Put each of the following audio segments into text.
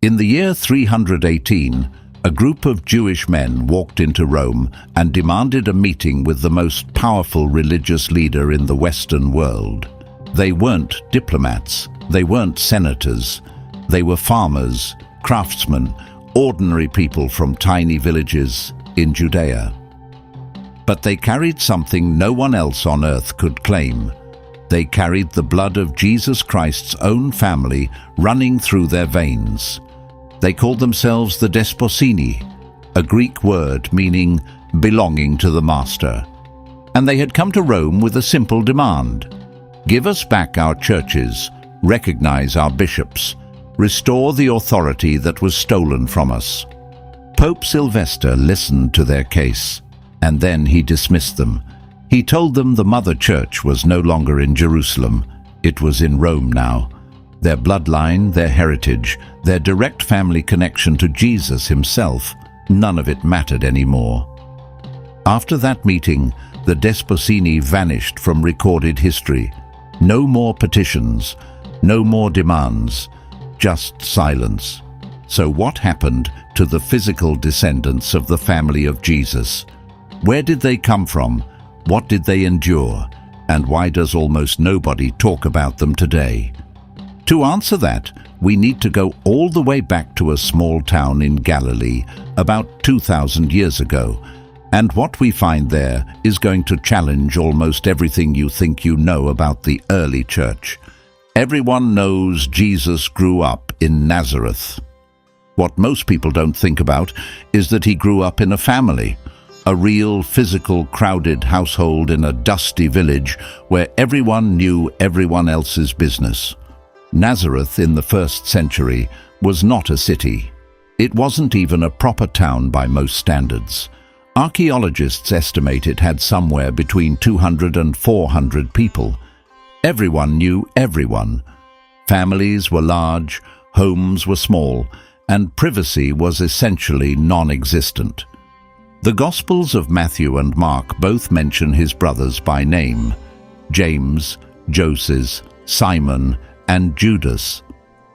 In the year 318, a group of Jewish men walked into Rome and demanded a meeting with the most powerful religious leader in the Western world. They weren't diplomats, they weren't senators, they were farmers, craftsmen, ordinary people from tiny villages in Judea. But they carried something no one else on earth could claim. They carried the blood of Jesus Christ's own family running through their veins. They called themselves the Descendants, a Greek word meaning belonging to the master. And they had come to Rome with a simple demand: give us back our churches, recognize our bishops, restore the authority that was stolen from us. Pope Sylvester listened to their case, and then he dismissed them. He told them the mother church was no longer in Jerusalem, it was in Rome now. Their bloodline, their heritage, their direct family connection to Jesus himself, none of it mattered anymore. After that meeting, the Descendants vanished from recorded history. No more petitions, no more demands, just silence. So what happened to the physical descendants of the family of Jesus? Where did they come from? What did they endure? And why does almost nobody talk about them today? To answer that, we need to go all the way back to a small town in Galilee about 2,000 years ago. And what we find there is going to challenge almost everything you think you know about the early church. Everyone knows Jesus grew up in Nazareth. What most people don't think about is that he grew up in a family, a real physical crowded household in a dusty village where everyone knew everyone else's business. Nazareth in the 1st century was not a city. It wasn't even a proper town by most standards. Archaeologists estimate it had somewhere between 200 and 400 people. Everyone knew everyone. Families were large, homes were small, and privacy was essentially non-existent. The Gospels of Matthew and Mark both mention his brothers by name: James, Joseph, Simon, and Judas.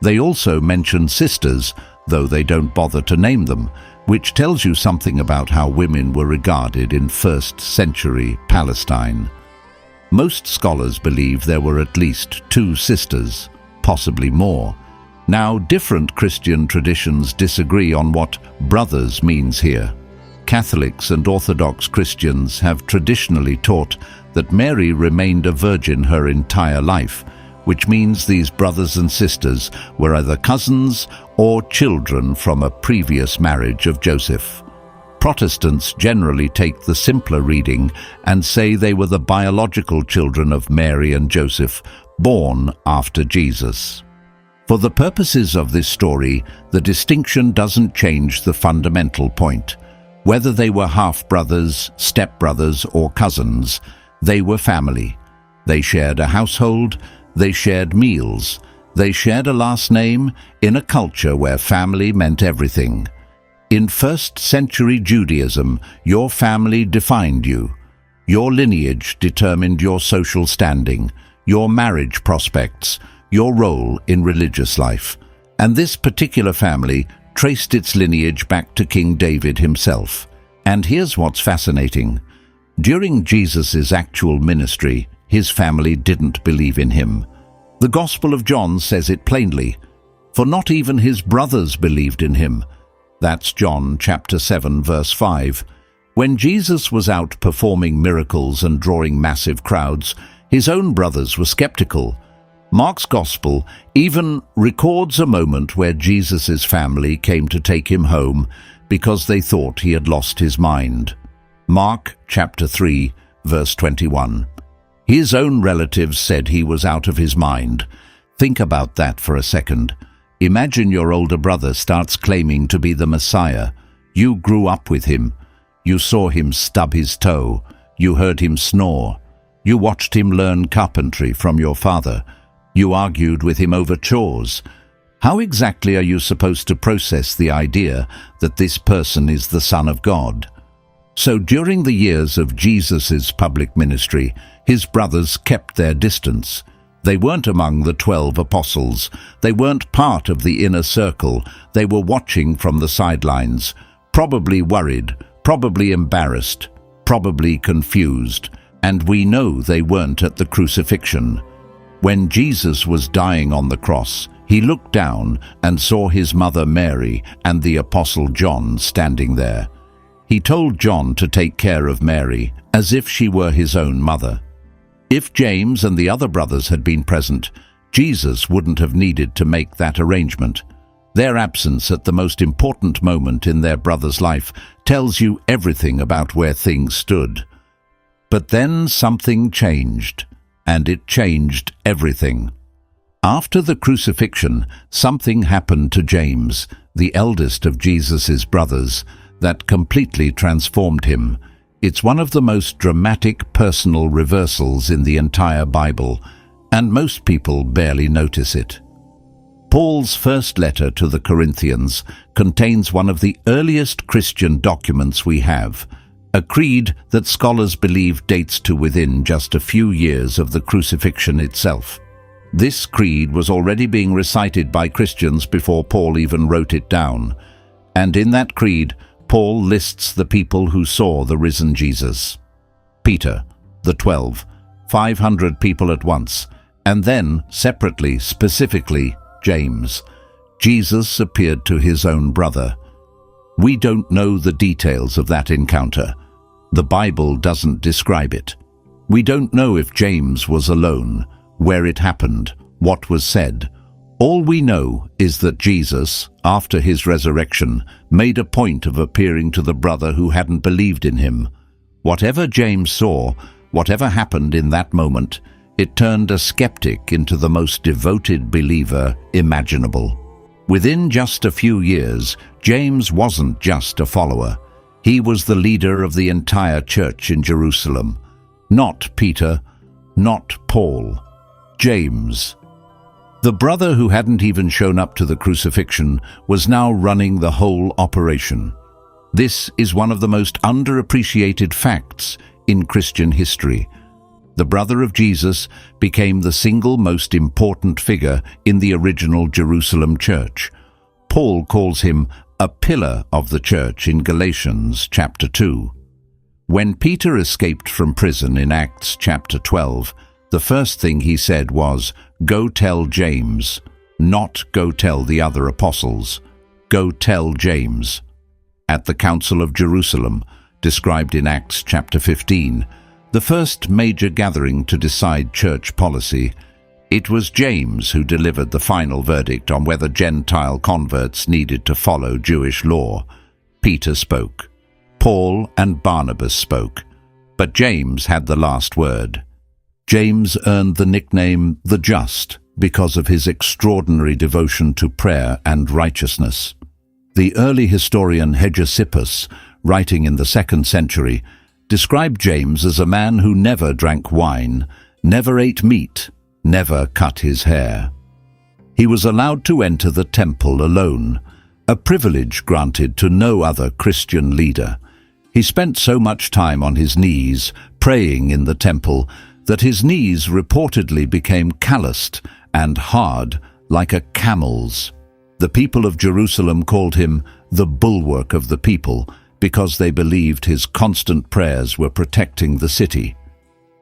They also mention sisters, though they don't bother to name them, which tells you something about how women were regarded in 1st century Palestine. Most scholars believe there were at least 2 sisters, possibly more. Now, different Christian traditions disagree on what brothers means here. Catholics and Orthodox Christians have traditionally taught that Mary remained a virgin her entire life, which means these brothers and sisters were either cousins or children from a previous marriage of Joseph. Protestants generally take the simpler reading and say they were the biological children of Mary and Joseph, born after Jesus. For the purposes of this story, the distinction doesn't change the fundamental point. Whether they were half-brothers, step-brothers, or cousins, they were family. They shared a household, they shared meals, they shared a last name in a culture where family meant everything. In 1st century Judaism, your family defined you. Your lineage determined your social standing, your marriage prospects, your role in religious life. And this particular family traced its lineage back to King David himself. And here's what's fascinating. During Jesus' actual ministry, his family didn't believe in him. The Gospel of John says it plainly, for not even his brothers believed in him. That's John chapter 7, verse 5. When Jesus was out performing miracles and drawing massive crowds, his own brothers were skeptical. Mark's Gospel even records a moment where Jesus' family came to take him home because they thought he had lost his mind. Mark chapter 3, verse 21. His own relatives said he was out of his mind. Think about that for a second. Imagine your older brother starts claiming to be the Messiah. You grew up with him. You saw him stub his toe. You heard him snore. You watched him learn carpentry from your father. You argued with him over chores. How exactly are you supposed to process the idea that this person is the Son of God? So during the years of Jesus' public ministry, his brothers kept their distance. They weren't among the 12 apostles. They weren't part of the inner circle. They were watching from the sidelines, probably worried, probably embarrassed, probably confused, and we know they weren't at the crucifixion. When Jesus was dying on the cross, he looked down and saw his mother Mary and the apostle John standing there. He told John to take care of Mary as if she were his own mother. If James and the other brothers had been present, Jesus wouldn't have needed to make that arrangement. Their absence at the most important moment in their brother's life tells you everything about where things stood. But then something changed, and it changed everything. After the crucifixion, something happened to James, the eldest of Jesus' brothers, that completely transformed him. It's one of the most dramatic personal reversals in the entire Bible, and most people barely notice it. Paul's first letter to the Corinthians contains one of the earliest Christian documents we have, a creed that scholars believe dates to within just a few years of the crucifixion itself. This creed was already being recited by Christians before Paul even wrote it down, and in that creed, Paul lists the people who saw the risen Jesus. Peter, the 12, 500 people at once, and then, separately, specifically, James. Jesus appeared to his own brother. We don't know the details of that encounter. The Bible doesn't describe it. We don't know if James was alone, where it happened, what was said. All we know is that Jesus, after his resurrection, made a point of appearing to the brother who hadn't believed in him. Whatever James saw, whatever happened in that moment, it turned a skeptic into the most devoted believer imaginable. Within just a few years, James wasn't just a follower. He was the leader of the entire church in Jerusalem. Not Peter, not Paul, James. The brother who hadn't even shown up to the crucifixion was now running the whole operation. This is one of the most underappreciated facts in Christian history. The brother of Jesus became the single most important figure in the original Jerusalem church. Paul calls him a pillar of the church in Galatians chapter 2. When Peter escaped from prison in Acts chapter 12, the first thing he said was, "Go tell James," not "go tell the other apostles." Go tell James. At the Council of Jerusalem, described in Acts chapter 15, the first major gathering to decide church policy, it was James who delivered the final verdict on whether Gentile converts needed to follow Jewish law. Peter spoke. Paul and Barnabas spoke. But James had the last word. James earned the nickname the Just because of his extraordinary devotion to prayer and righteousness. The early historian Hegesippus, writing in the 2nd century, described James as a man who never drank wine, never ate meat, never cut his hair. He was allowed to enter the temple alone, a privilege granted to no other Christian leader. He spent so much time on his knees, praying in the temple, that his knees reportedly became calloused and hard like a camel's. The people of Jerusalem called him the bulwark of the people because they believed his constant prayers were protecting the city.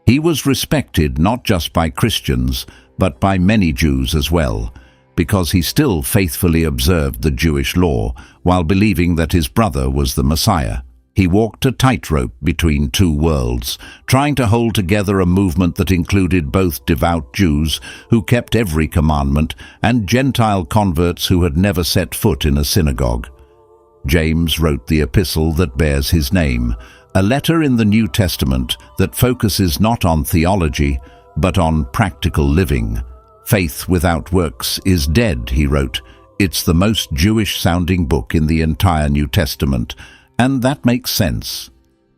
He was respected not just by Christians, but by many Jews as well, because he still faithfully observed the Jewish law while believing that his brother was the Messiah. He walked a tightrope between two worlds, trying to hold together a movement that included both devout Jews who kept every commandment and Gentile converts who had never set foot in a synagogue. James wrote the epistle that bears his name, a letter in the New Testament that focuses not on theology, but on practical living. "Faith without works is dead," he wrote. "It's the most Jewish-sounding book in the entire New Testament." And that makes sense.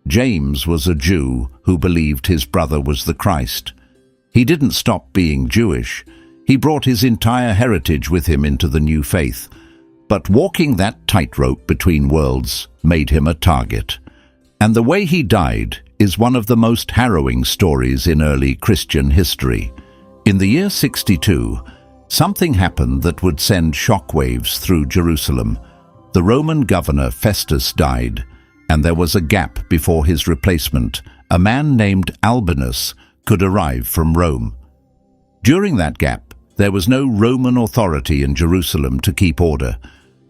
James was a Jew who believed his brother was the Christ. He didn't stop being Jewish. He brought his entire heritage with him into the new faith. But walking that tightrope between worlds made him a target. And the way he died is one of the most harrowing stories in early Christian history. In the year 62, something happened that would send shockwaves through Jerusalem. The Roman governor Festus died, and there was a gap before his replacement, a man named Albinus, could arrive from Rome. During that gap, there was no Roman authority in Jerusalem to keep order.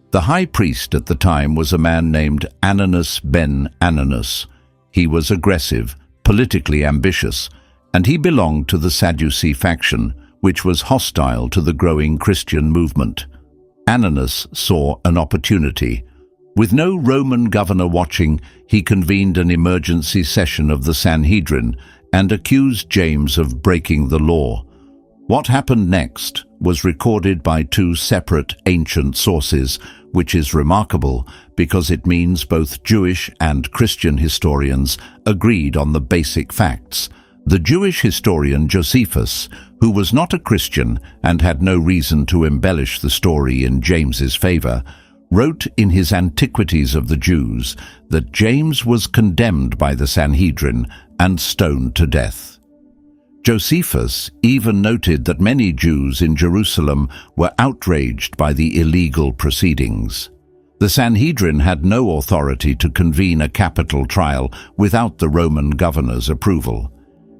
The high priest at the time was a man named Ananus ben Ananus. He was aggressive, politically ambitious, and he belonged to the Sadducee faction, which was hostile to the growing Christian movement. Ananus saw an opportunity. With no Roman governor watching, he convened an emergency session of the Sanhedrin and accused James of breaking the law. What happened next was recorded by two separate ancient sources, which is remarkable because it means both Jewish and Christian historians agreed on the basic facts. The Jewish historian Josephus, who was not a Christian and had no reason to embellish the story in James's favor, wrote in his Antiquities of the Jews that James was condemned by the Sanhedrin and stoned to death. Josephus even noted that many Jews in Jerusalem were outraged by the illegal proceedings. The Sanhedrin had no authority to convene a capital trial without the Roman governor's approval,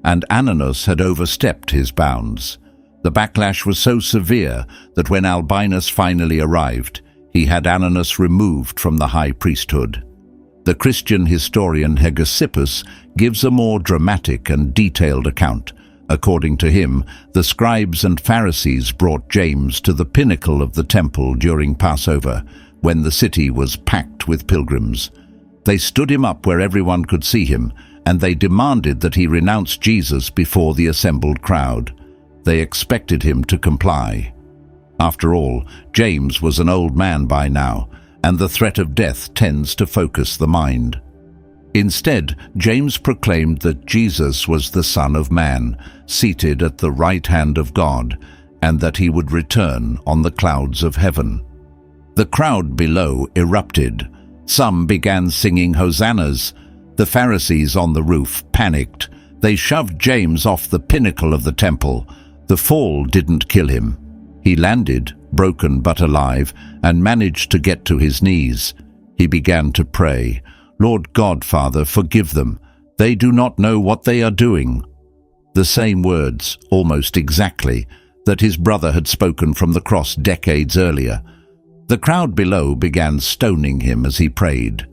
and Ananus had overstepped his bounds. The backlash was so severe that when Albinus finally arrived, he had Ananus removed from the high priesthood. The Christian historian Hegesippus gives a more dramatic and detailed account. According to him, the scribes and Pharisees brought James to the pinnacle of the temple during Passover, when the city was packed with pilgrims. They stood him up where everyone could see him, and they demanded that he renounce Jesus before the assembled crowd. They expected him to comply. After all, James was an old man by now, and the threat of death tends to focus the mind. Instead, James proclaimed that Jesus was the Son of Man, seated at the right hand of God, and that he would return on the clouds of heaven. The crowd below erupted. Some began singing hosannas. The Pharisees on the roof panicked. They shoved James off the pinnacle of the temple. The fall didn't kill him. He landed, broken but alive, and managed to get to his knees. He began to pray, "Lord God, Father, forgive them. They do not know what they are doing." The same words, almost exactly, that his brother had spoken from the cross decades earlier. The crowd below began stoning him as he prayed.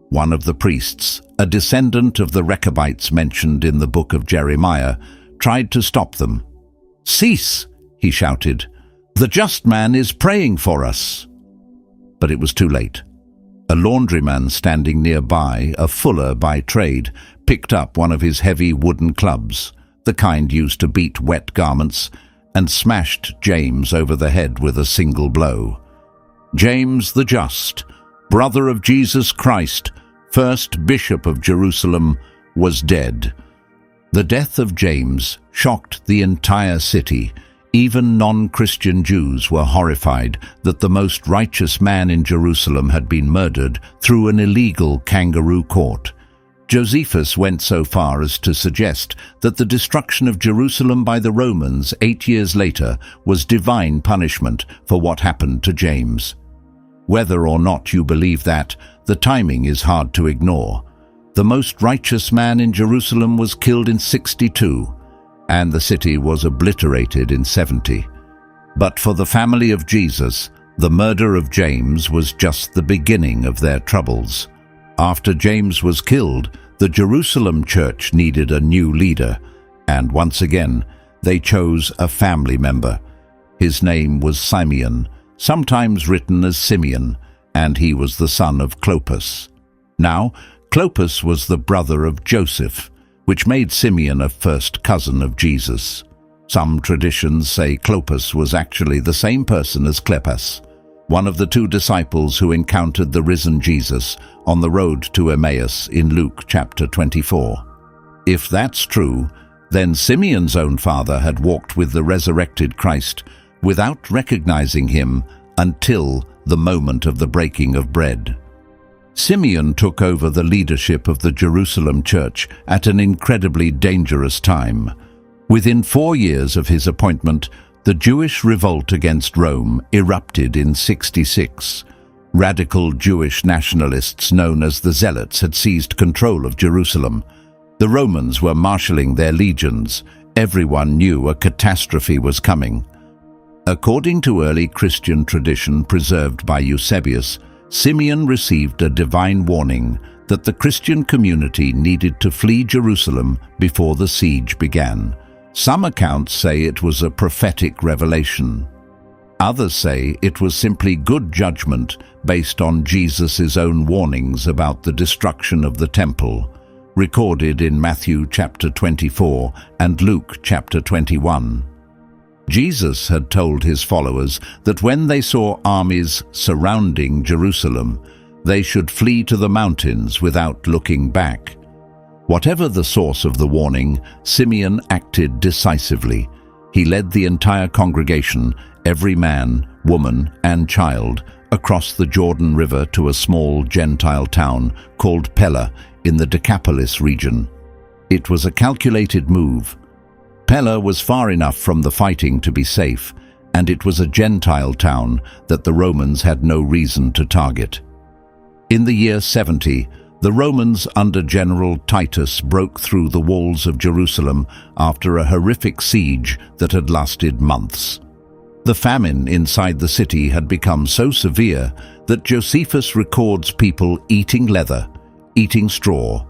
One of the priests, a descendant of the Rechabites mentioned in the book of Jeremiah, tried to stop them. "Cease," he shouted. "The just man is praying for us." But it was too late. A laundryman standing nearby, a fuller by trade, picked up one of his heavy wooden clubs, the kind used to beat wet garments, and smashed James over the head with a single blow. James the Just, brother of Jesus Christ, first bishop of Jerusalem, was dead. The death of James shocked the entire city. Even non-Christian Jews were horrified that the most righteous man in Jerusalem had been murdered through an illegal kangaroo court. Josephus went so far as to suggest that the destruction of Jerusalem by the Romans 8 years later was divine punishment for what happened to James. Whether or not you believe that, the timing is hard to ignore. The most righteous man in Jerusalem was killed in 62. And the city was obliterated in 70. But for the family of Jesus, the murder of James was just the beginning of their troubles. After James was killed, the Jerusalem church needed a new leader, and once again, they chose a family member. His name was Simeon, sometimes written as Simeon, and he was the son of Clopas. Now, Clopas was the brother of Joseph, which made Simeon a first cousin of Jesus. Some traditions say Clopas was actually the same person as Cleopas, one of the two disciples who encountered the risen Jesus on the road to Emmaus in Luke chapter 24. If that's true, then Simeon's own father had walked with the resurrected Christ without recognizing him until the moment of the breaking of bread. Simeon took over the leadership of the Jerusalem church at an incredibly dangerous time. Within 4 years of his appointment, the Jewish revolt against Rome erupted in 66. Radical Jewish nationalists known as the Zealots had seized control of Jerusalem. The Romans were marshalling their legions. Everyone knew a catastrophe was coming. According to early Christian tradition preserved by Eusebius, Simeon received a divine warning that the Christian community needed to flee Jerusalem before the siege began. Some accounts say it was a prophetic revelation. Others say it was simply good judgment based on Jesus' own warnings about the destruction of the temple, recorded in Matthew chapter 24 and Luke chapter 21. Jesus had told his followers that when they saw armies surrounding Jerusalem, they should flee to the mountains without looking back. Whatever the source of the warning, Simeon acted decisively. He led the entire congregation, every man, woman, and child, across the Jordan River to a small Gentile town called Pella in the Decapolis region. It was a calculated move. Pella was far enough from the fighting to be safe, and it was a Gentile town that the Romans had no reason to target. In the year 70, the Romans under General Titus broke through the walls of Jerusalem after a horrific siege that had lasted months. The famine inside the city had become so severe that Josephus records people eating leather, eating straw,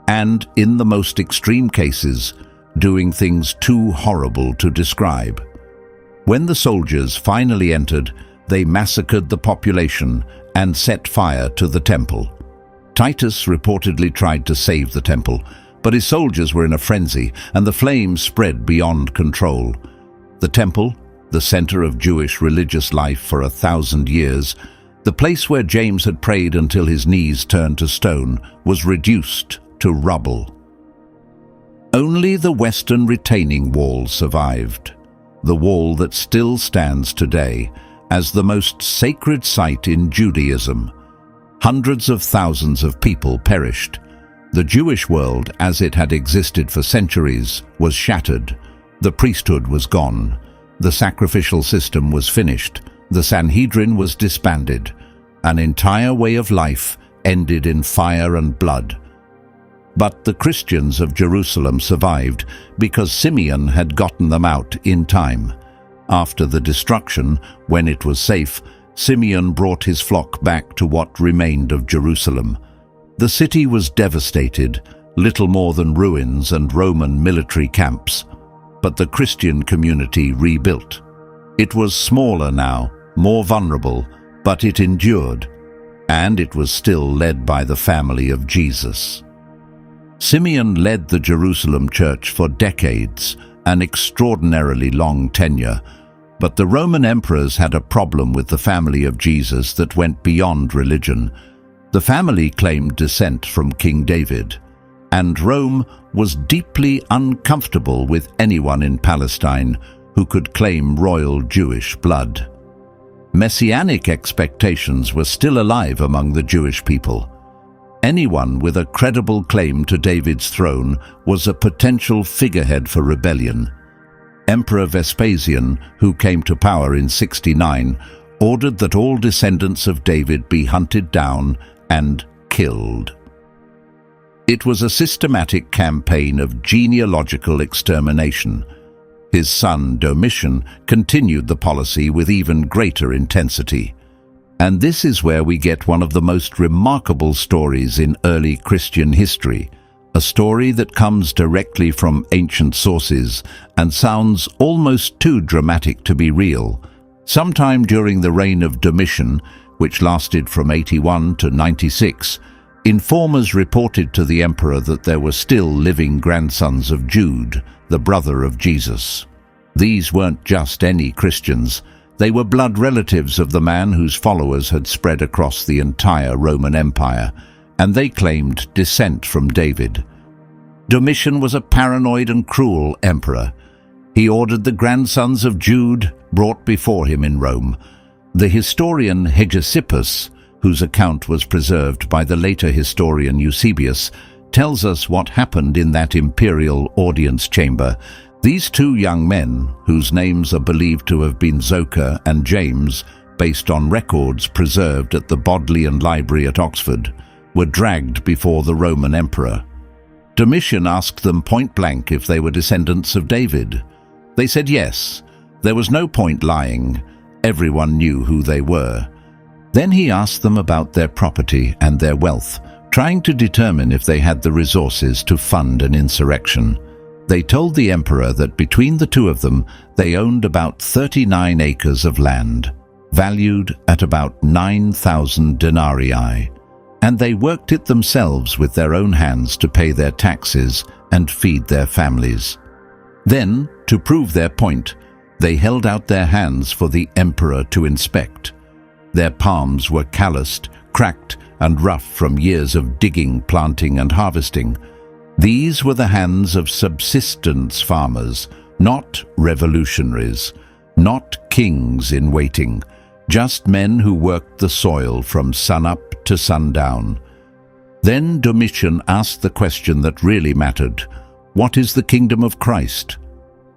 and, in the most extreme cases, doing things too horrible to describe. When the soldiers finally entered, they massacred the population and set fire to the temple. Titus reportedly tried to save the temple, but his soldiers were in a frenzy, and the flames spread beyond control. The temple, the center of Jewish religious life for 1,000 years, the place where James had prayed until his knees turned to stone, was reduced to rubble. Only the western retaining wall survived, the wall that still stands today as the most sacred site in Judaism. Hundreds of thousands of people perished. The Jewish world, as it had existed for centuries, was shattered. The priesthood was gone. The sacrificial system was finished. The Sanhedrin was disbanded. An entire way of life ended in fire and blood. But the Christians of Jerusalem survived because Simeon had gotten them out in time. After the destruction, when it was safe, Simeon brought his flock back to what remained of Jerusalem. The city was devastated, little more than ruins and Roman military camps. But the Christian community rebuilt. It was smaller now, more vulnerable, but it endured, and it was still led by the family of Jesus. Simeon led the Jerusalem church for decades, an extraordinarily long tenure, but the Roman emperors had a problem with the family of Jesus that went beyond religion. The family claimed descent from King David, and Rome was deeply uncomfortable with anyone in Palestine who could claim royal Jewish blood. Messianic expectations were still alive among the Jewish people. Anyone with a credible claim to David's throne was a potential figurehead for rebellion. Emperor Vespasian, who came to power in 69, ordered that all descendants of David be hunted down and killed. It was a systematic campaign of genealogical extermination. His son, Domitian, continued the policy with even greater intensity. And this is where we get one of the most remarkable stories in early Christian history, a story that comes directly from ancient sources and sounds almost too dramatic to be real. Sometime during the reign of Domitian, which lasted from 81 to 96, informers reported to the emperor that there were still living grandsons of Jude, the brother of Jesus. These weren't just any Christians. They were blood relatives of the man whose followers had spread across the entire Roman Empire, and they claimed descent from David. Domitian was a paranoid and cruel emperor. He ordered the grandsons of Jude brought before him in Rome. The historian Hegesippus, whose account was preserved by the later historian Eusebius, tells us what happened in that imperial audience chamber These two young men, whose names are believed to have been Zochar and James, based on records preserved at the Bodleian Library at Oxford, were dragged before the Roman emperor. Domitian asked them point-blank if they were descendants of David. They said yes. There was no point lying. Everyone knew who they were. Then he asked them about their property and their wealth, trying to determine if they had the resources to fund an insurrection. They told the emperor that between the two of them, they owned about 39 acres of land, valued at about 9,000 denarii, and they worked it themselves with their own hands to pay their taxes and feed their families. Then, to prove their point, they held out their hands for the emperor to inspect. Their palms were calloused, cracked, and rough from years of digging, planting, and harvesting. These were the hands of subsistence farmers, not revolutionaries, not kings in waiting, just men who worked the soil from sunup to sundown. Then Domitian asked the question that really mattered. What is the kingdom of Christ?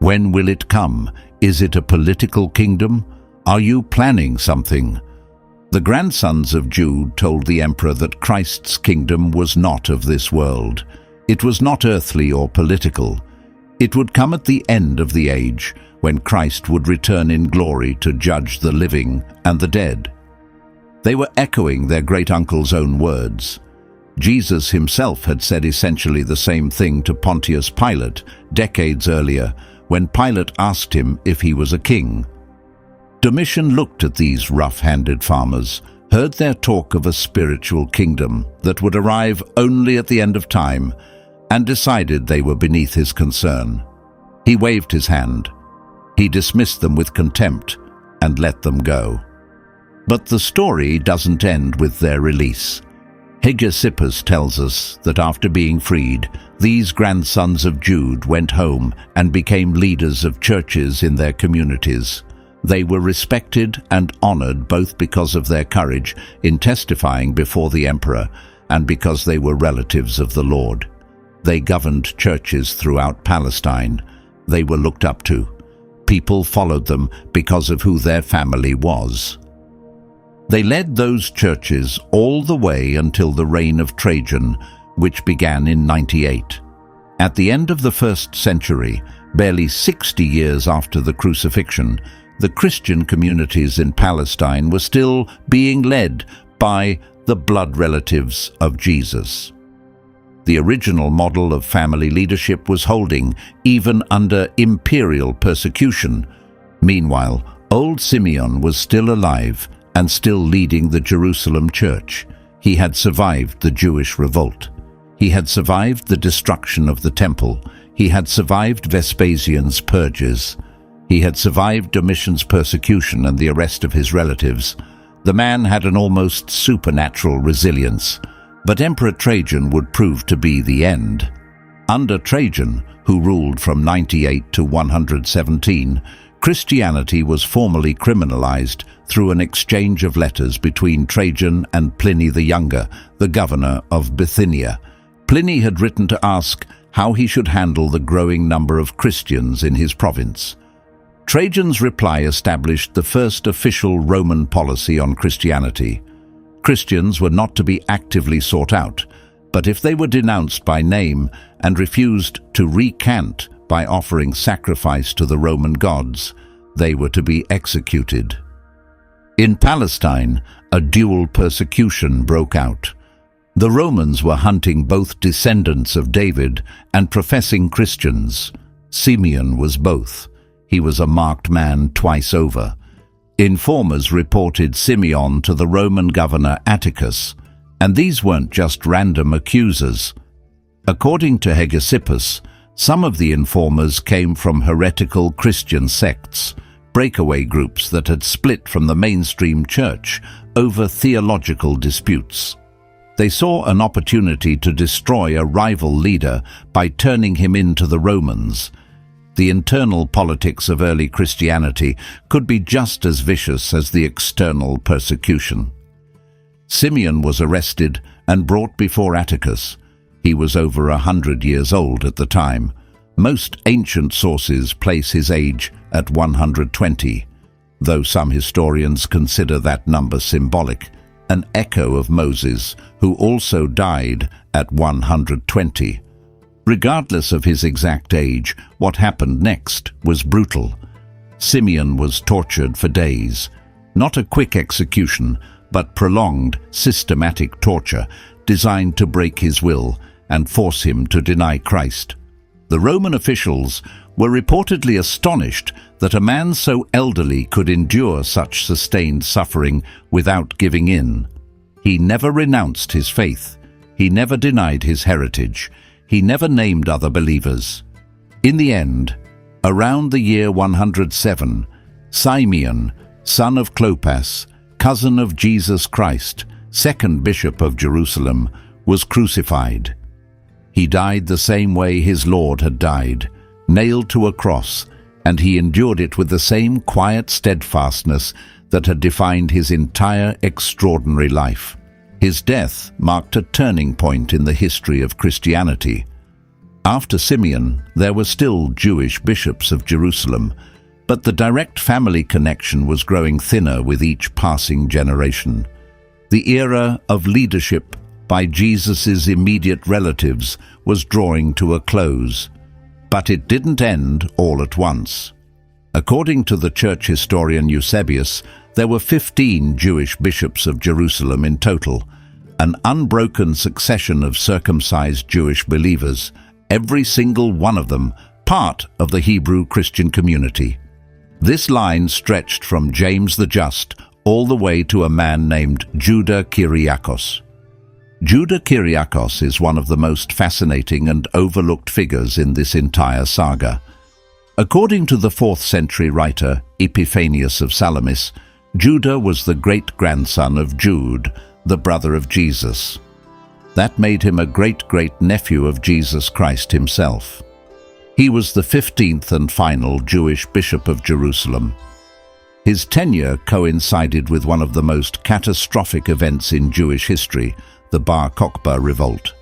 When will it come? Is it a political kingdom? Are you planning something? The grandsons of Jude told the emperor that Christ's kingdom was not of this world. It was not earthly or political. It would come at the end of the age, when Christ would return in glory to judge the living and the dead. They were echoing their great-uncle's own words. Jesus himself had said essentially the same thing to Pontius Pilate decades earlier, when Pilate asked him if he was a king. Domitian looked at these rough-handed farmers, heard their talk of a spiritual kingdom that would arrive only at the end of time, and decided they were beneath his concern. He waved his hand. He dismissed them with contempt and let them go. But the story doesn't end with their release. Hegesippus tells us that after being freed, these grandsons of Jude went home and became leaders of churches in their communities. They were respected and honored both because of their courage in testifying before the emperor and because they were relatives of the Lord. They governed churches throughout Palestine. They were looked up to. People followed them because of who their family was. They led those churches all the way until the reign of Trajan, which began in 98. At the end of the 1st century, barely 60 years after the crucifixion, the Christian communities in Palestine were still being led by the blood relatives of Jesus. The original model of family leadership was holding, even under imperial persecution. Meanwhile, old Simeon was still alive and still leading the Jerusalem church. He had survived the Jewish revolt. He had survived the destruction of the temple. He had survived Vespasian's purges. He had survived Domitian's persecution and the arrest of his relatives. The man had an almost supernatural resilience. But Emperor Trajan would prove to be the end. Under Trajan, who ruled from 98 to 117, Christianity was formally criminalized through an exchange of letters between Trajan and Pliny the Younger, the governor of Bithynia. Pliny had written to ask how he should handle the growing number of Christians in his province. Trajan's reply established the first official Roman policy on Christianity. Christians were not to be actively sought out, but if they were denounced by name and refused to recant by offering sacrifice to the Roman gods, they were to be executed. In Palestine, a dual persecution broke out. The Romans were hunting both descendants of David and professing Christians. Simeon was both. He was a marked man twice over. Informers reported Simeon to the Roman governor Atticus, and these weren't just random accusers. According to Hegesippus, some of the informers came from heretical Christian sects, breakaway groups that had split from the mainstream church over theological disputes. They saw an opportunity to destroy a rival leader by turning him in to the Romans. The internal politics of early Christianity could be just as vicious as the external persecution. Simeon was arrested and brought before Atticus. He was over 100 years old at the time. Most ancient sources place his age at 120, though some historians consider that number symbolic, an echo of Moses, who also died at 120. Regardless of his exact age, what happened next was brutal. Simeon was tortured for days. Not a quick execution, but prolonged, systematic torture designed to break his will and force him to deny Christ. The Roman officials were reportedly astonished that a man so elderly could endure such sustained suffering without giving in. He never renounced his faith. He never denied his heritage. He never named other believers. In the end, around the year 107, Simeon, son of Clopas, cousin of Jesus Christ, second bishop of Jerusalem, was crucified. He died the same way his Lord had died, nailed to a cross, and he endured it with the same quiet steadfastness that had defined his entire extraordinary life. His death marked a turning point in the history of Christianity. After Simeon, there were still Jewish bishops of Jerusalem, but the direct family connection was growing thinner with each passing generation. The era of leadership by Jesus' immediate relatives was drawing to a close. But it didn't end all at once. According to the church historian Eusebius, there were 15 Jewish bishops of Jerusalem in total, an unbroken succession of circumcised Jewish believers, every single one of them part of the Hebrew Christian community. This line stretched from James the Just all the way to a man named Judah Kyriakos. Judah Kyriakos is one of the most fascinating and overlooked figures in this entire saga. According to the 4th century writer Epiphanius of Salamis, Judah was the great-grandson of Jude, the brother of Jesus. That made him a great-great-nephew of Jesus Christ himself. He was the 15th and final Jewish bishop of Jerusalem. His tenure coincided with one of the most catastrophic events in Jewish history, the Bar Kokhba revolt.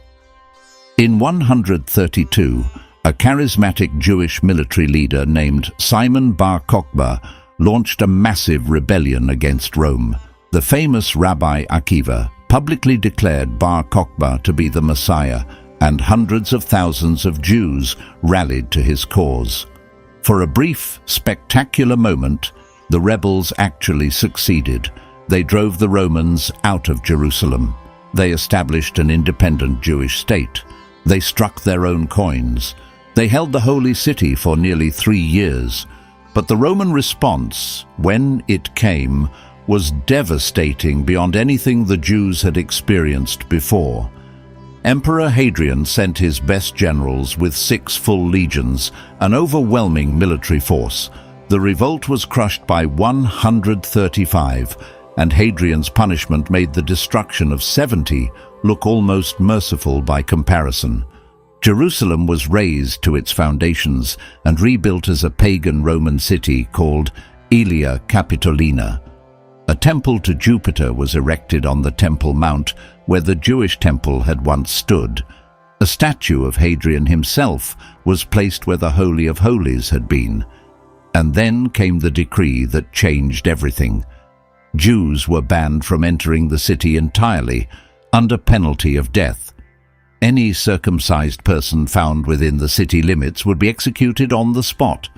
In 132, a charismatic Jewish military leader named Simon Bar Kokhba launched a massive rebellion against Rome. The famous Rabbi Akiva publicly declared Bar Kokhba to be the Messiah, and hundreds of thousands of Jews rallied to his cause. For a brief, spectacular moment, the rebels actually succeeded. They drove the Romans out of Jerusalem. They established an independent Jewish state. They struck their own coins. They held the holy city for nearly 3 years. But the Roman response, when it came, was devastating beyond anything the Jews had experienced before. Emperor Hadrian sent his best generals with 6 full legions, an overwhelming military force. The revolt was crushed by 135, and Hadrian's punishment made the destruction of 70 look almost merciful by comparison. Jerusalem was razed to its foundations and rebuilt as a pagan Roman city called Aelia Capitolina. A temple to Jupiter was erected on the Temple Mount, where the Jewish temple had once stood. A statue of Hadrian himself was placed where the Holy of Holies had been. And then came the decree that changed everything. Jews were banned from entering the city entirely, under penalty of death. Any circumcised person found within the city limits would be executed on the spot.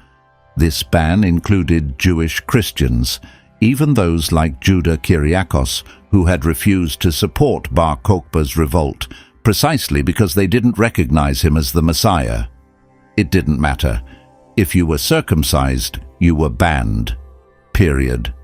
This ban included Jewish Christians, even those like Judah Kyriakos, who had refused to support Bar Kokhba's revolt, precisely because they didn't recognize him as the Messiah. It didn't matter. If you were circumcised, you were banned. Period.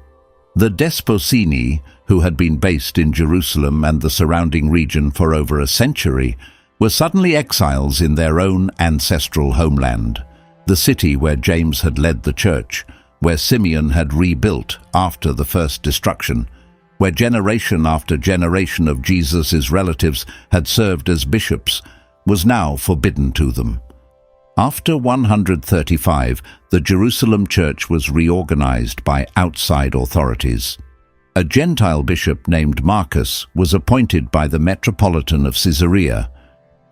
The Desposini, who had been based in Jerusalem and the surrounding region for over a century, were suddenly exiles in their own ancestral homeland, the city where James had led the church, where Simeon had rebuilt after the first destruction, where generation after generation of Jesus' relatives had served as bishops, was now forbidden to them. After 135, the Jerusalem church was reorganized by outside authorities. A Gentile bishop named Marcus was appointed by the Metropolitan of Caesarea.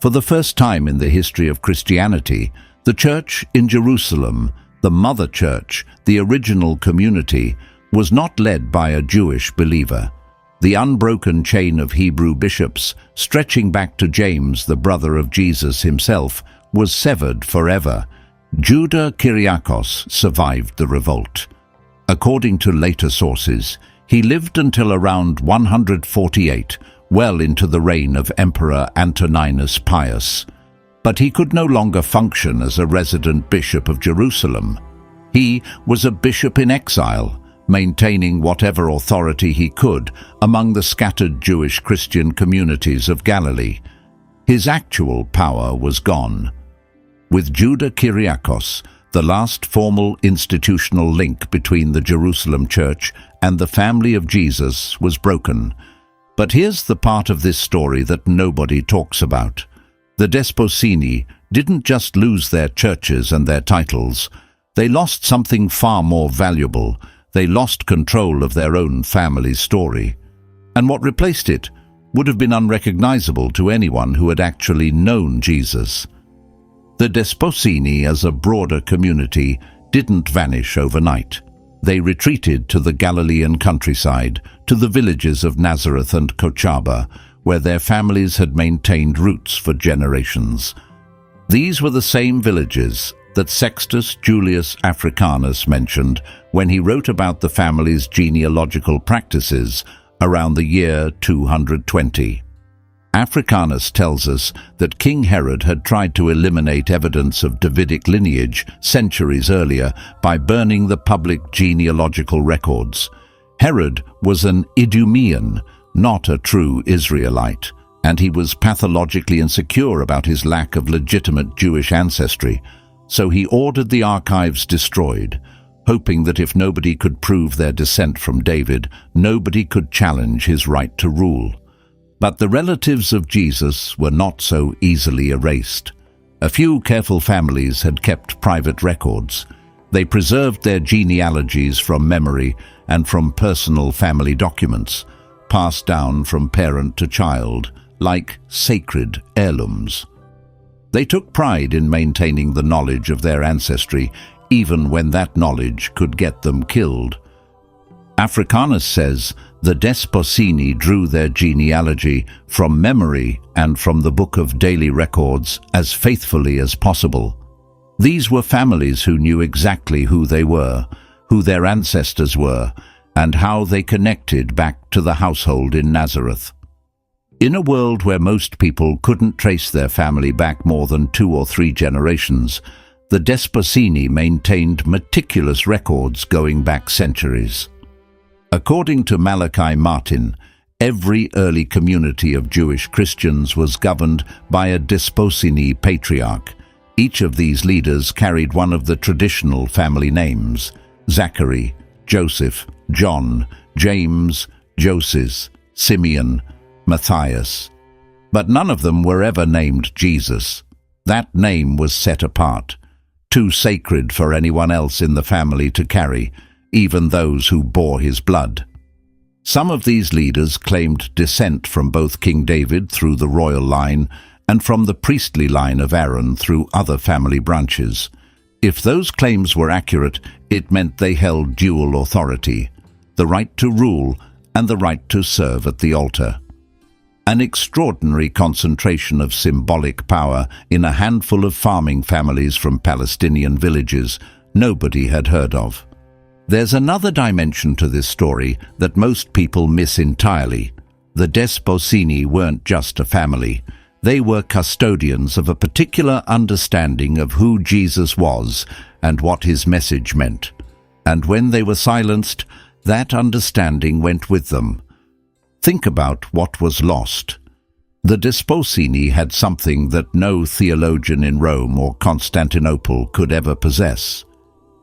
For the first time in the history of Christianity, The church in Jerusalem, the mother church, the original community, was not led by a Jewish believer. The unbroken chain of Hebrew bishops, stretching back to James, the brother of Jesus himself, was severed forever. Judah Kyriakos survived the revolt. According to later sources, he lived until around 148, well into the reign of Emperor Antoninus Pius. But he could no longer function as a resident bishop of Jerusalem. He was a bishop in exile, maintaining whatever authority he could among the scattered Jewish Christian communities of Galilee. His actual power was gone. With Judah Kyriakos, the last formal institutional link between the Jerusalem church and the family of Jesus was broken. But here's the part of this story that nobody talks about. The Desposini didn't just lose their churches and their titles. They lost something far more valuable. They lost control of their own family's story. And what replaced it would have been unrecognizable to anyone who had actually known Jesus. The Desposini as a broader community didn't vanish overnight. They retreated to the Galilean countryside, to the villages of Nazareth and Kochaba, where their families had maintained roots for generations. These were the same villages that Sextus Julius Africanus mentioned when he wrote about the family's genealogical practices around the year 220. Africanus tells us that King Herod had tried to eliminate evidence of Davidic lineage centuries earlier by burning the public genealogical records. Herod was an Idumean, not a true Israelite, and he was pathologically insecure about his lack of legitimate Jewish ancestry. So he ordered the archives destroyed, hoping that if nobody could prove their descent from David, nobody could challenge his right to rule. But the relatives of Jesus were not so easily erased. A few careful families had kept private records. They preserved their genealogies from memory and from personal family documents, passed down from parent to child, like sacred heirlooms. They took pride in maintaining the knowledge of their ancestry, even when that knowledge could get them killed. Africanus says the Desposini drew their genealogy from memory and from the book of daily records as faithfully as possible. These were families who knew exactly who they were, who their ancestors were, and how they connected back to the household in Nazareth. In a world where most people couldn't trace their family back more than 2 or 3 generations, the Desposini maintained meticulous records going back centuries. According to Malachi Martin, every early community of Jewish Christians was governed by a Desposini patriarch. Each of these leaders carried one of the traditional family names: Zachary, Joseph, John, James, Joses, Simeon, Matthias. But none of them were ever named Jesus. That name was set apart, too sacred for anyone else in the family to carry, even those who bore his blood. Some of these leaders claimed descent from both King David through the royal line and from the priestly line of Aaron through other family branches. If those claims were accurate, it meant they held dual authority: the right to rule and the right to serve at the altar. An extraordinary concentration of symbolic power in a handful of farming families from Palestinian villages nobody had heard of. There's another dimension to this story that most people miss entirely. The Desposini weren't just a family. They were custodians of a particular understanding of who Jesus was and what his message meant. And when they were silenced, that understanding went with them. Think about what was lost. The Desposini had something that no theologian in Rome or Constantinople could ever possess.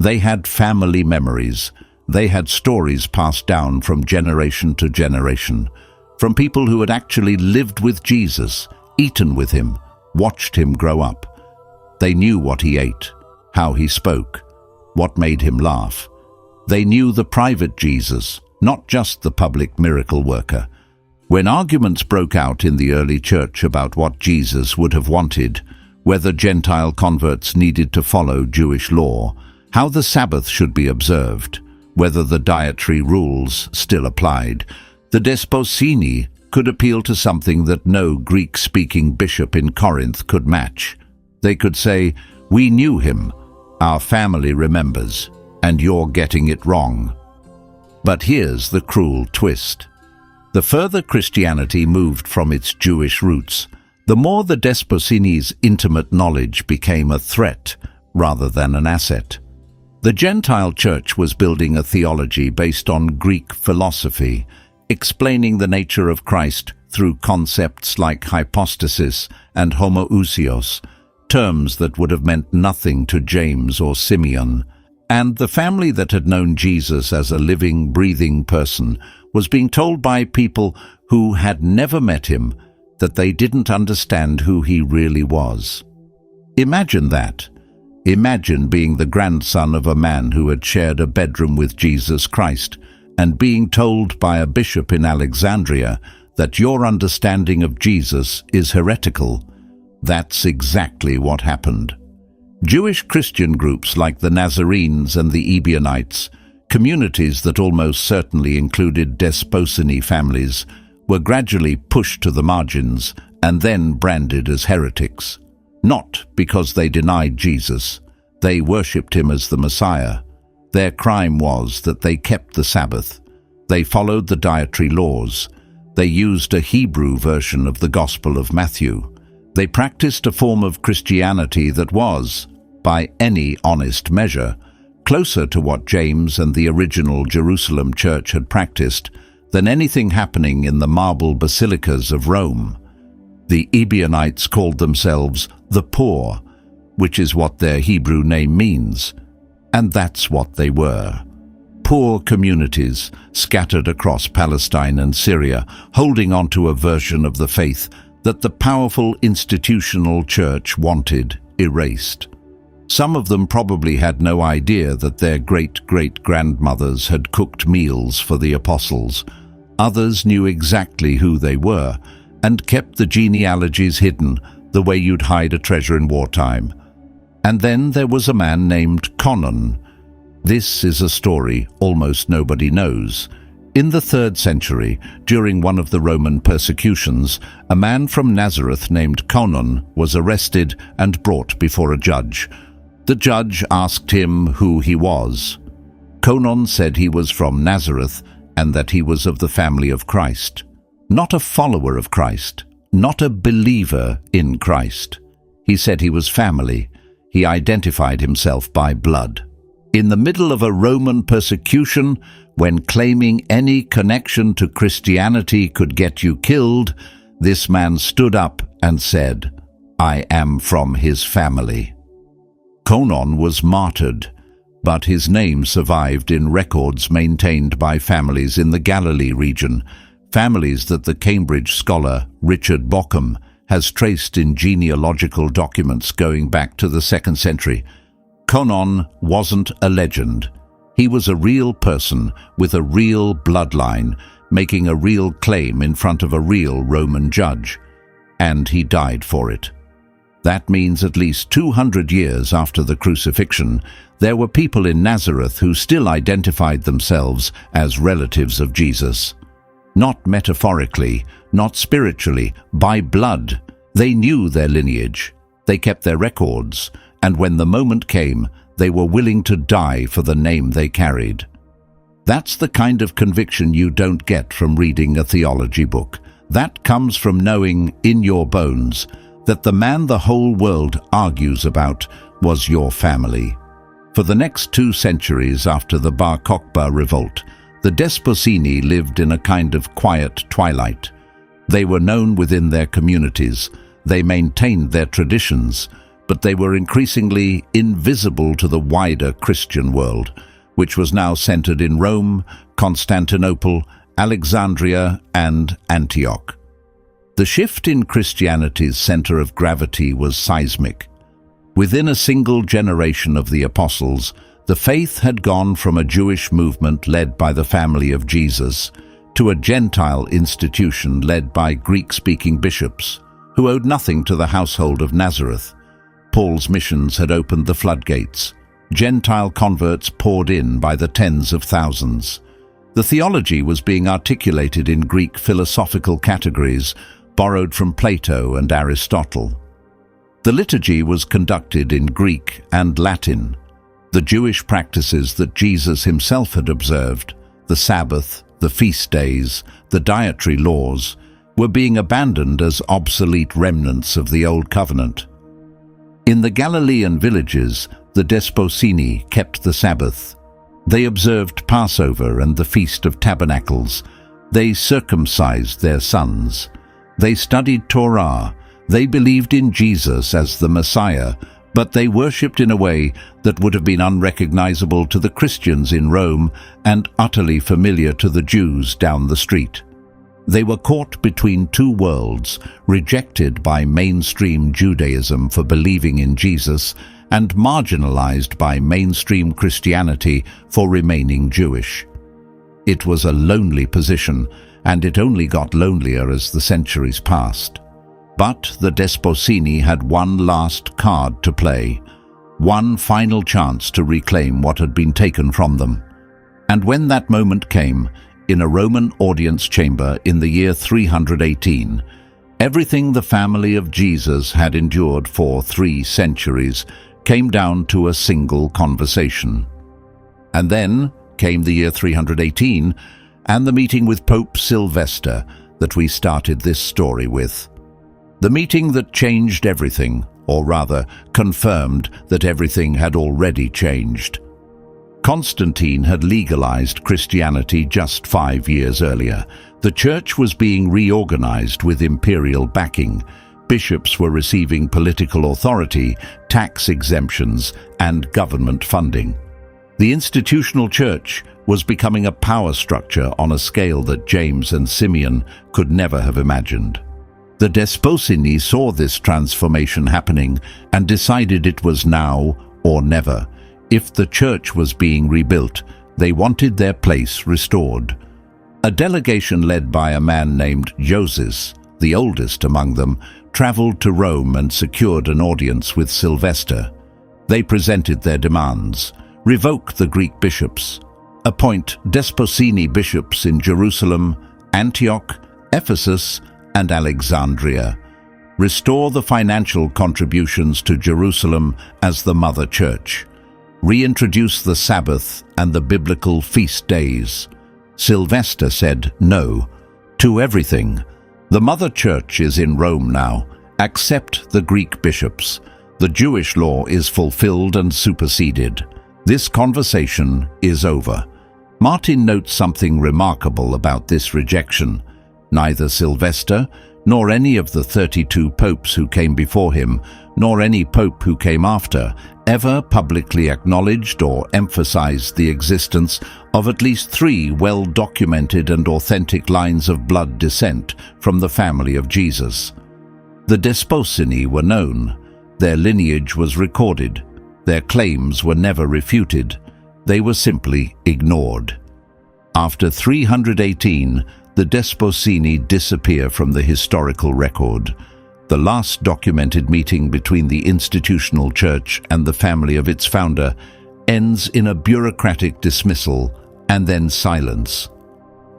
They had family memories. They had stories passed down from generation to generation, from people who had actually lived with Jesus, eaten with him, watched him grow up. They knew what he ate, how he spoke, what made him laugh. They knew the private Jesus, not just the public miracle worker. When arguments broke out in the early church about what Jesus would have wanted, whether Gentile converts needed to follow Jewish law, how the Sabbath should be observed, whether the dietary rules still applied. The Desposini could appeal to something that no Greek-speaking bishop in Corinth could match. They could say, "We knew him, our family remembers, and you're getting it wrong." But here's the cruel twist. The further Christianity moved from its Jewish roots, the more the Desposini's intimate knowledge became a threat rather than an asset. The Gentile church was building a theology based on Greek philosophy, explaining the nature of Christ through concepts like hypostasis and homoousios, terms that would have meant nothing to James or Simeon. And the family that had known Jesus as a living, breathing person was being told by people who had never met him that they didn't understand who he really was. Imagine that. Imagine being the grandson of a man who had shared a bedroom with Jesus Christ and being told by a bishop in Alexandria that your understanding of Jesus is heretical. That's exactly what happened. Jewish Christian groups like the Nazarenes and the Ebionites, communities that almost certainly included Desposini families, were gradually pushed to the margins and then branded as heretics. Not because they denied Jesus. They worshipped him as the Messiah. Their crime was that they kept the Sabbath. They followed the dietary laws. They used a Hebrew version of the Gospel of Matthew. They practiced a form of Christianity that was, by any honest measure, closer to what James and the original Jerusalem church had practiced than anything happening in the marble basilicas of Rome. The Ebionites called themselves the poor, which is what their Hebrew name means, and that's what they were. Poor communities scattered across Palestine and Syria, holding on to a version of the faith that the powerful institutional church wanted erased. Some of them probably had no idea that their great-great-grandmothers had cooked meals for the apostles. Others knew exactly who they were and kept the genealogies hidden the way you'd hide a treasure in wartime. And then there was a man named Conon. This is a story almost nobody knows. In the 3rd century, during one of the Roman persecutions, a man from Nazareth named Conon was arrested and brought before a judge. The judge asked him who he was. Conon said he was from Nazareth and that he was of the family of Christ. Not a follower of Christ, not a believer in Christ. He said he was family. He identified himself by blood. In the middle of a Roman persecution, when claiming any connection to Christianity could get you killed, this man stood up and said, "I am from his family." Conon was martyred, but his name survived in records maintained by families in the Galilee region, families that the Cambridge scholar Richard Bockham has traced in genealogical documents going back to the 2nd century. Conon wasn't a legend. He was a real person with a real bloodline, making a real claim in front of a real Roman judge. And he died for it. That means at least 200 years after the crucifixion, there were people in Nazareth who still identified themselves as relatives of Jesus. Not metaphorically, not spiritually, by blood. They knew their lineage. They kept their records, and when the moment came, they were willing to die for the name they carried. That's the kind of conviction you don't get from reading a theology book. That comes from knowing in your bones that the man the whole world argues about was your family. For the next 2 centuries after the Bar Kokhba revolt, the Desposini lived in a kind of quiet twilight. They were known within their communities. They maintained their traditions, but they were increasingly invisible to the wider Christian world, which was now centered in Rome, Constantinople, Alexandria, and Antioch. The shift in Christianity's center of gravity was seismic. Within a single generation of the apostles, the faith had gone from a Jewish movement led by the family of Jesus to a Gentile institution led by Greek-speaking bishops who owed nothing to the household of Nazareth, Paul's missions had opened the floodgates. Gentile converts poured in by the tens of thousands. The theology was being articulated in Greek philosophical categories, borrowed from Plato and Aristotle. The liturgy was conducted in Greek and Latin. The Jewish practices that Jesus himself had observed, the Sabbath, the feast days, the dietary laws, were being abandoned as obsolete remnants of the Old Covenant. In the Galilean villages, the Desposini kept the Sabbath. They observed Passover and the Feast of Tabernacles. They circumcised their sons. They studied Torah. They believed in Jesus as the Messiah, but they worshipped in a way that would have been unrecognizable to the Christians in Rome and utterly familiar to the Jews down the street. They were caught between two worlds, rejected by mainstream Judaism for believing in Jesus and marginalized by mainstream Christianity for remaining Jewish. It was a lonely position, and it only got lonelier as the centuries passed. But the Desposini had one last card to play, one final chance to reclaim what had been taken from them. And when that moment came, in a Roman audience chamber in the year 318, everything the family of Jesus had endured for 3 centuries came down to a single conversation. And then came the year 318 and the meeting with Pope Sylvester that we started this story with. The meeting that changed everything, or rather confirmed that everything had already changed. Constantine had legalized Christianity just 5 years earlier. The church was being reorganized with imperial backing. Bishops were receiving political authority, tax exemptions, and government funding. The institutional church was becoming a power structure on a scale that James and Simeon could never have imagined. The Desposini saw this transformation happening and decided it was now or never. If the church was being rebuilt, they wanted their place restored. A delegation led by a man named Joseph, the oldest among them, traveled to Rome and secured an audience with Sylvester. They presented their demands: revoke the Greek bishops, appoint Desposini bishops in Jerusalem, Antioch, Ephesus, and Alexandria, restore the financial contributions to Jerusalem as the mother church, reintroduce the Sabbath and the biblical feast days. Sylvester said no to everything. The mother church is in Rome now. Accept the Greek bishops. The Jewish law is fulfilled and superseded. This conversation is over. Martin notes something remarkable about this rejection. Neither Sylvester, nor any of the 32 popes who came before him, nor any pope who came after, ever publicly acknowledged or emphasized the existence of at least 3 well-documented and authentic lines of blood descent from the family of Jesus. The Desposini were known. Their lineage was recorded. Their claims were never refuted. They were simply ignored. After 318, the Desposini disappear from the historical record. The last documented meeting between the institutional church and the family of its founder ends in a bureaucratic dismissal and then silence.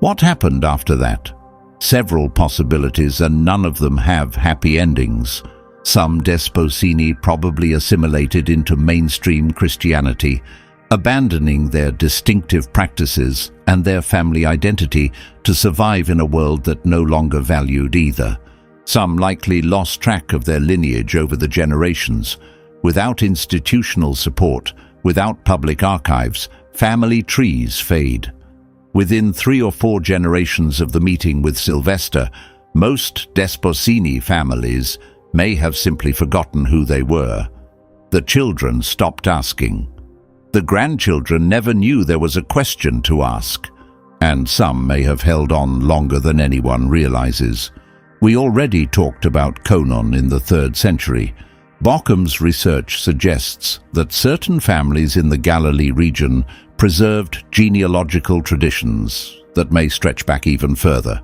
What happened after that? Several possibilities, and none of them have happy endings. Some Desposini probably assimilated into mainstream Christianity, abandoning their distinctive practices and their family identity to survive in a world that no longer valued either. Some likely lost track of their lineage over the generations. Without institutional support, without public archives, family trees fade. Within 3 or 4 generations of the meeting with Sylvester, most Desposini families may have simply forgotten who they were. The children stopped asking. The grandchildren never knew there was a question to ask, and some may have held on longer than anyone realizes. We already talked about Conon in the 3rd century. Bockham's research suggests that certain families in the Galilee region preserved genealogical traditions that may stretch back even further.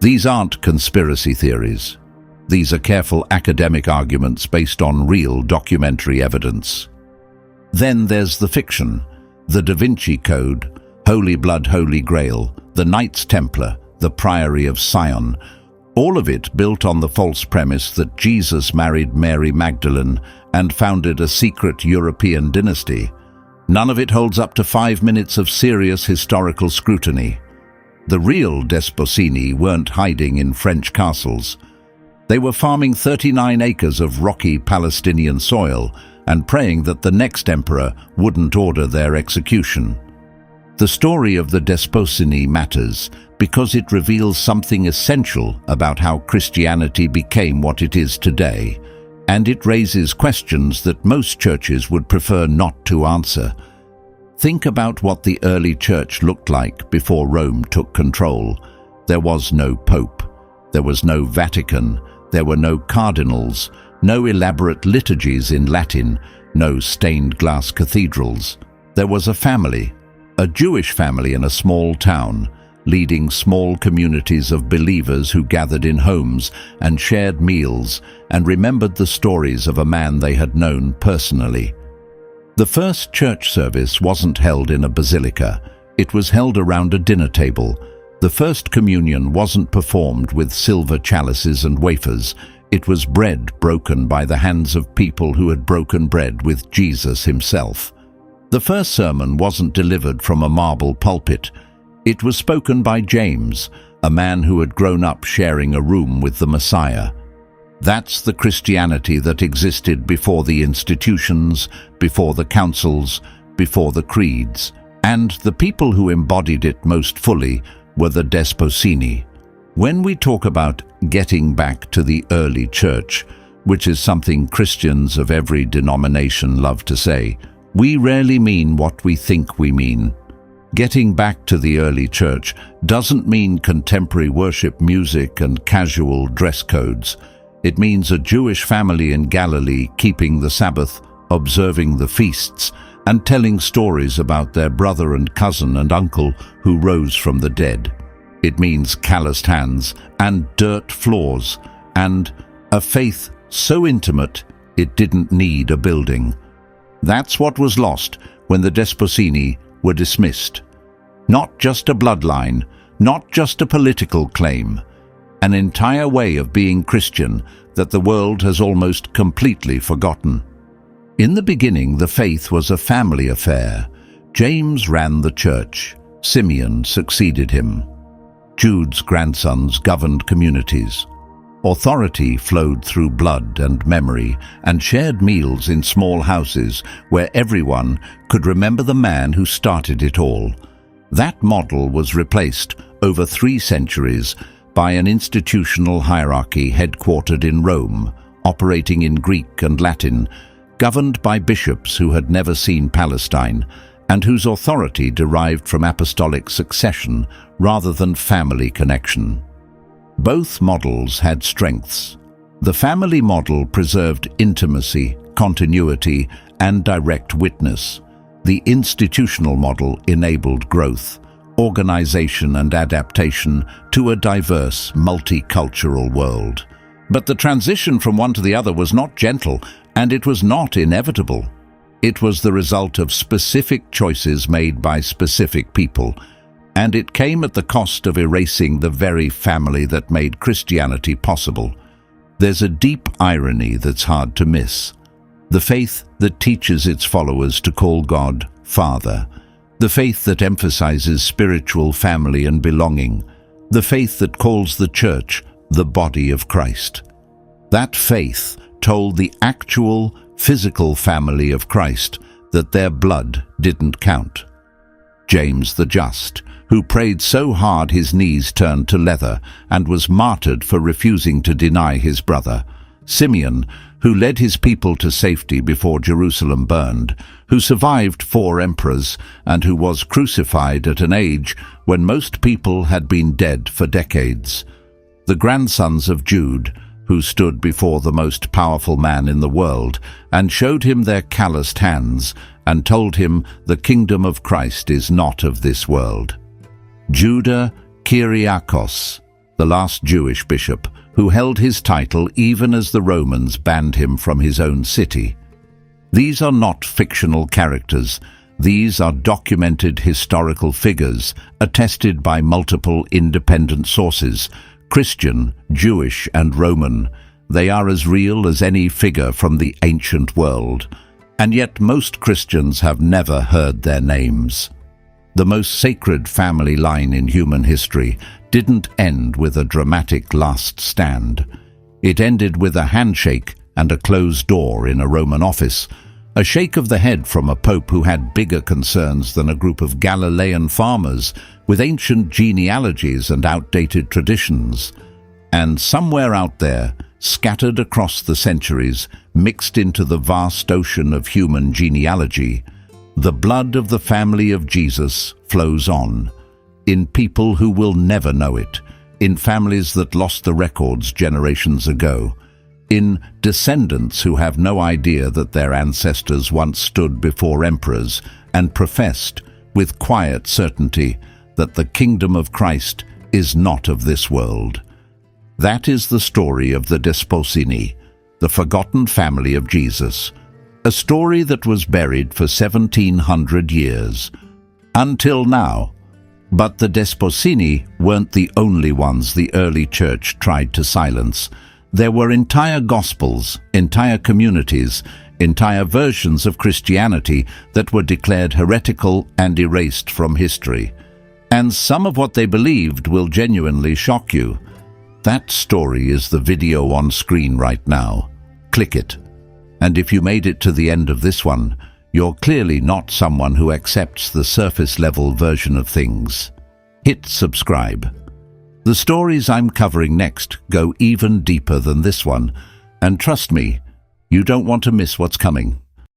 These aren't conspiracy theories. These are careful academic arguments based on real documentary evidence. Then there's the fiction, the Da Vinci Code, Holy Blood, Holy Grail, the Knights Templar, the Priory of Sion, all of it built on the false premise that Jesus married Mary Magdalene and founded a secret European dynasty. None of it holds up to 5 minutes of serious historical scrutiny. The real Desposini weren't hiding in French castles. They were farming 39 acres of rocky Palestinian soil and praying that the next emperor wouldn't order their execution. The story of the Desposini matters because it reveals something essential about how Christianity became what it is today, and it raises questions that most churches would prefer not to answer. Think about what the early church looked like before Rome took control. There was no pope. There was no Vatican. There were no cardinals, no elaborate liturgies in Latin, no stained glass cathedrals. There was a family, a Jewish family in a small town, leading small communities of believers who gathered in homes and shared meals and remembered the stories of a man they had known personally. The first church service wasn't held in a basilica. It was held around a dinner table. The first communion wasn't performed with silver chalices and wafers. It was bread broken by the hands of people who had broken bread with Jesus himself. The first sermon wasn't delivered from a marble pulpit. It was spoken by James, a man who had grown up sharing a room with the Messiah. That's the Christianity that existed before the institutions, before the councils, before the creeds, and the people who embodied it most fully were the Desposini. When we talk about getting back to the early church, which is something Christians of every denomination love to say, we rarely mean what we think we mean. Getting back to the early church doesn't mean contemporary worship music and casual dress codes. It means a Jewish family in Galilee keeping the Sabbath, observing the feasts, and telling stories about their brother and cousin and uncle who rose from the dead. It means calloused hands and dirt floors, and a faith so intimate it didn't need a building. That's what was lost when the Desposini were dismissed. Not just a bloodline, not just a political claim, an entire way of being Christian that the world has almost completely forgotten. In the beginning, the faith was a family affair. James ran the church. Simeon succeeded him. Jude's grandsons governed communities. Authority flowed through blood and memory and shared meals in small houses where everyone could remember the man who started it all. That model was replaced over 3 centuries by an institutional hierarchy headquartered in Rome, operating in Greek and Latin, governed by bishops who had never seen Palestine and whose authority derived from apostolic succession rather than family connection. Both models had strengths. The family model preserved intimacy, continuity, and direct witness. The institutional model enabled growth, organization, and adaptation to a diverse, multicultural world. But the transition from one to the other was not gentle, and it was not inevitable. It was the result of specific choices made by specific people, and it came at the cost of erasing the very family that made Christianity possible. There's a deep irony that's hard to miss. The faith that teaches its followers to call God Father. The faith that emphasizes spiritual family and belonging. The faith that calls the church the body of Christ. That faith told the actual, physical family of Christ that their blood didn't count. James the Just, who prayed so hard his knees turned to leather and was martyred for refusing to deny his brother. Simeon, who led his people to safety before Jerusalem burned, who survived 4 emperors and who was crucified at an age when most people had been dead for decades. The grandsons of Jude, who stood before the most powerful man in the world and showed him their calloused hands and told him the kingdom of Christ is not of this world. Judah Kyriakos, the last Jewish bishop, who held his title even as the Romans banned him from his own city. These are not fictional characters. These are documented historical figures, attested by multiple independent sources, Christian, Jewish, and Roman. They are as real as any figure from the ancient world, and yet most Christians have never heard their names. The most sacred family line in human history didn't end with a dramatic last stand. It ended with a handshake and a closed door in a Roman office, a shake of the head from a pope who had bigger concerns than a group of Galilean farmers with ancient genealogies and outdated traditions. And somewhere out there, scattered across the centuries, mixed into the vast ocean of human genealogy, the blood of the family of Jesus flows on, in people who will never know it, in families that lost the records generations ago, in descendants who have no idea that their ancestors once stood before emperors and professed, with quiet certainty, that the kingdom of Christ is not of this world. That is the story of the Descendants, the forgotten family of Jesus, a story that was buried for 1700 years, until now. But the Descendants weren't the only ones the early church tried to silence. There were entire gospels, entire communities, entire versions of Christianity that were declared heretical and erased from history. And some of what they believed will genuinely shock you. That story is the video on screen right now. Click it. And if you made it to the end of this one, you're clearly not someone who accepts the surface-level version of things. Hit subscribe. The stories I'm covering next go even deeper than this one, and trust me, you don't want to miss what's coming.